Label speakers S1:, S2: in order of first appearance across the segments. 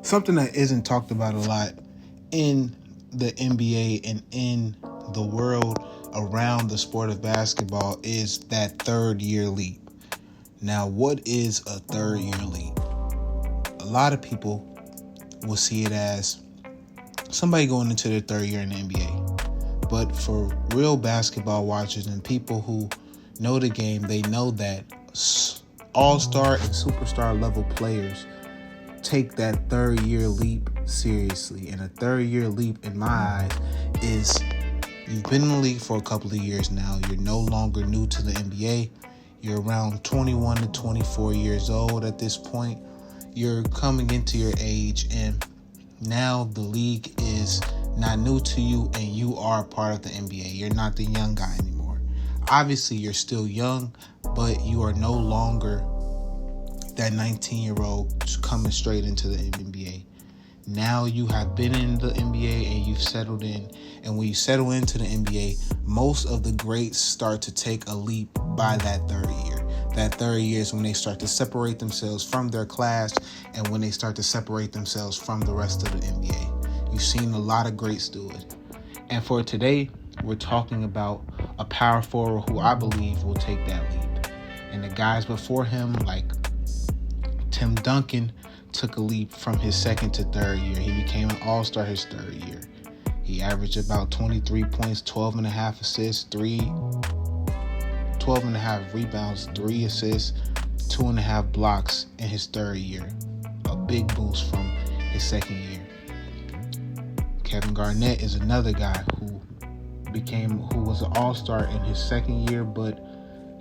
S1: Something that isn't talked about a lot in the NBA and in the world around the sport of basketball is that third-year leap. Now, what is a third-year leap? A lot of people will see it as somebody going into their third year in the NBA. But for real basketball watchers and people who know the game, they know that all-star and superstar level players take that third-year leap seriously. And a third-year leap, in my eyes, is you've been in the league for a couple of years now. You're no longer new to the NBA. You're around 21 to 24 years old at this point. You're coming into your age, and now the league is not new to you, and you are part of the NBA. You're not the young guy anymore. Obviously, you're still young, but you are no longer that 19-year-old coming straight into the NBA. Now you have been in the NBA and you've settled in. And when you settle into the NBA, most of the greats start to take a leap by that third year. That third year is when they start to separate themselves from their class and when they start to separate themselves from the rest of the NBA. You've seen a lot of greats do it. And for today, we're talking about a power forward who I believe will take that leap. And the guys before him, like Tim Duncan, took a leap from his second to third year. He became an all-star his third year. He averaged about 23 points, 12 and a half assists, 12 and a half rebounds, 3 assists, 2.5 blocks in his third year. A big boost from his second year. Kevin Garnett is another guy who was an all-star in his second year, but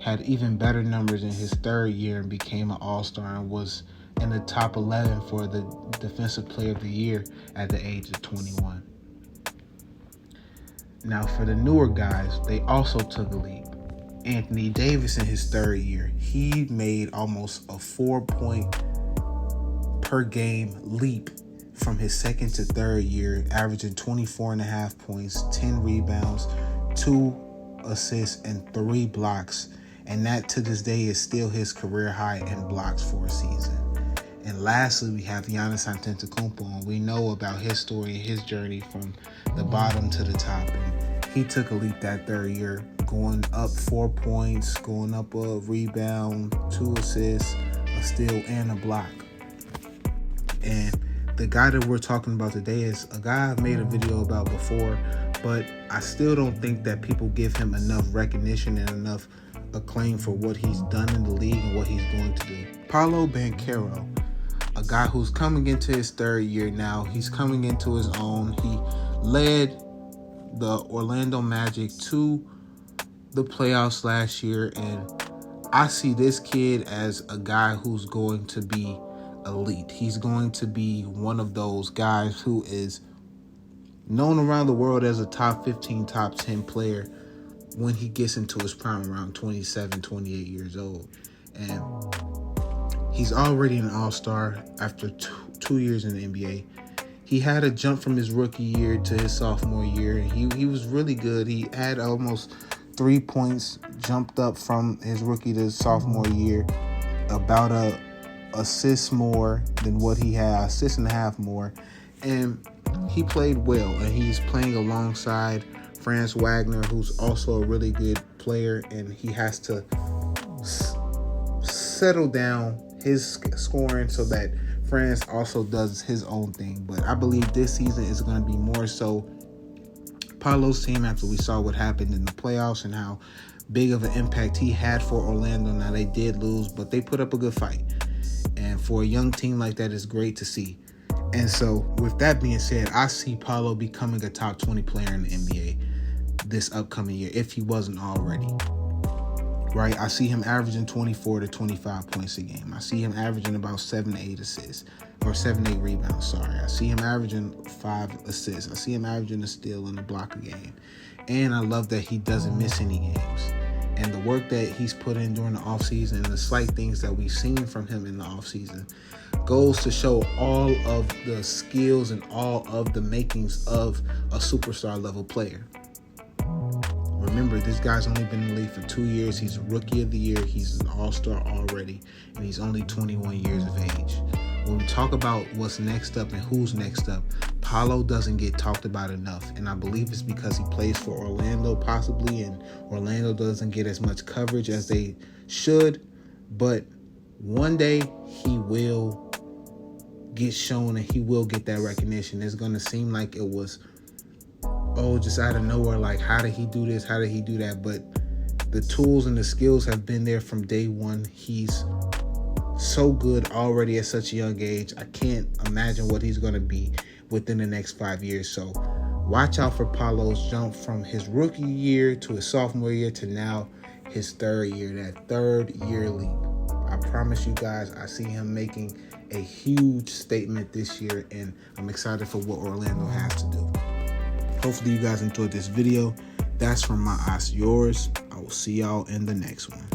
S1: had even better numbers in his third year and became an all-star and was in the top 11 for the Defensive Player of the Year at the age of 21. Now, for the newer guys, they also took a leap. Anthony Davis in his third year, he made almost a 4-point per game leap from his second to third year, averaging 24.5 points, 10 rebounds, 2 assists, and 3 blocks. And that to this day is still his career high in blocks for a season. And lastly, we have Giannis Antetokounmpo, and we know about his story and his journey from the bottom to the top. And he took a leap that third year, going up 4 points, going up a rebound, 2 assists, a steal, and a block. And the guy that we're talking about today is a guy I've made a video about before, but I still don't think that people give him enough recognition and enough acclaim for what he's done in the league and what he's going to do. Paolo Banchero, a guy who's coming into his third year now. He's coming into his own. He led the Orlando Magic to the playoffs last year, and I see this kid as a guy who's going to be elite. He's going to be one of those guys who is known around the world as a top 15, top 10 player when he gets into his prime around 27, 28 years old. And he's already an all-star after two years in the NBA. He had a jump from his rookie year to his sophomore year. He was really good. He had almost 3 points, jumped up from his rookie to his sophomore year, about a assist more than what he had, assist and a half more. And he played well, and he's playing alongside Franz Wagner, who's also a really good player, and he has to settle down his scoring so that Franz also does his own thing. But I believe this season is going to be more so Paolo's team, after we saw what happened in the playoffs and how big of an impact he had for Orlando. Now, they did lose, but they put up a good fight. And for a young team like that, it's great to see. And so, with that being said, I see Paolo becoming a top 20 player in the NBA this upcoming year, if he wasn't already. Right? I see him averaging 24 to 25 points a game. I see him averaging about 7 to 8 assists, or 7 to 8 rebounds, sorry. I see him averaging 5 assists. I see him averaging a steal and a block a game. And I love that he doesn't miss any games. And the work that he's put in during the offseason and the slight things that we've seen from him in the offseason goes to show all of the skills and all of the makings of a superstar level player. Remember, this guy's only been in the league for 2 years. He's a rookie of the year. He's an all-star already, and he's only 21 years of age. When we talk about what's next up and who's next up, Paolo doesn't get talked about enough. And I believe it's because he plays for Orlando possibly, and Orlando doesn't get as much coverage as they should. But one day he will get shown and he will get that recognition. It's going to seem like it was, just out of nowhere. Like, how did he do this? How did he do that? But the tools and the skills have been there from day one. He's so good already at such a young age. I can't imagine what he's going to be within the next 5 years. So watch out for Paolo's jump from his rookie year to his sophomore year to now his third year, that third year leap. I promise you guys, I see him making a huge statement this year, and I'm excited for what Orlando has to do. Hopefully you guys enjoyed this video. That's from my eyes to yours. I will see y'all in the next one.